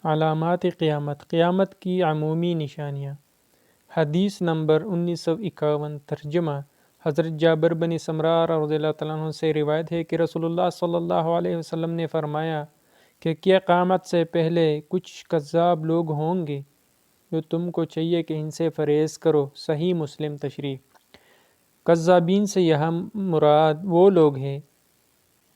علامات قیامت، قیامت کی عمومی نشانیاں۔ حدیث نمبر 1951، ترجمہ۔ حضرت جابر بن سمرہ رضی اللہ تعالیٰ عنہ سے روایت ہے کہ رسول اللہ صلی اللہ علیہ وسلم نے فرمایا کہ قیامت سے پہلے کچھ کذاب لوگ ہوں گے جو تم کو چاہیے کہ ان سے پرہیز کرو۔ صحیح مسلم تشریح۔ کذابین سے یہاں مراد وہ لوگ ہیں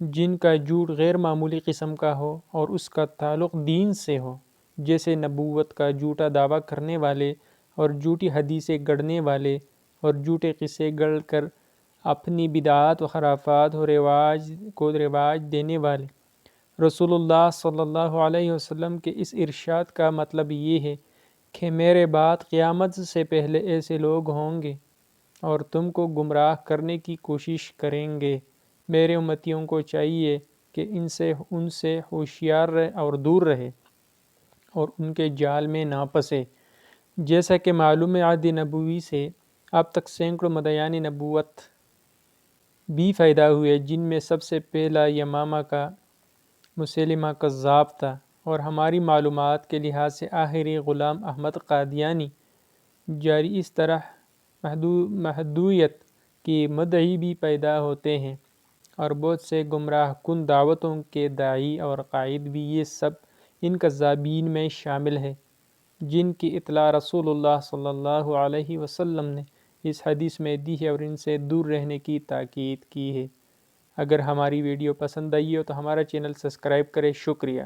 جن کا جھوٹ غیر معمولی قسم کا ہو اور اس کا تعلق دین سے ہو، جیسے نبوت کا جھوٹا دعویٰ کرنے والے اور جھوٹی حدیثیں گڑھنے والے اور جھوٹے قصے گڑھ کر اپنی بدعات و خرافات کو رواج دینے والے۔ رسول اللہ صلی اللہ علیہ وسلم کے اس ارشاد کا مطلب یہ ہے کہ میرے بعد قیامت سے پہلے ایسے لوگ ہوں گے اور تم کو گمراہ کرنے کی کوشش کریں گے۔ میرے امتیوں کو چاہیے کہ ان سے ہوشیار رہے اور دور رہے اور ان کے جال میں نہ پھنسے۔ جیسا کہ معلوم عہد نبوی سے اب تک سینکڑوں مدعیان نبوت بھی پیدا ہوئے، جن میں سب سے پہلا یمامہ کا مسیلمہ کذاب تھا، اور ہماری معلومات کے لحاظ سے آخری غلام احمد قادیانی جاری۔ اس طرح محدودیت کے مدعی بھی پیدا ہوتے ہیں اور بہت سے گمراہ کن دعوتوں کے داعی اور قائد بھی۔ یہ سب ان کذابین میں شامل ہیں جن کی اطلاع رسول اللہ صلی اللہ علیہ وسلم نے اس حدیث میں دی ہے اور ان سے دور رہنے کی تاکید کی ہے۔ اگر ہماری ویڈیو پسند آئی ہو تو ہمارا چینل سبسکرائب کریں۔ شکریہ۔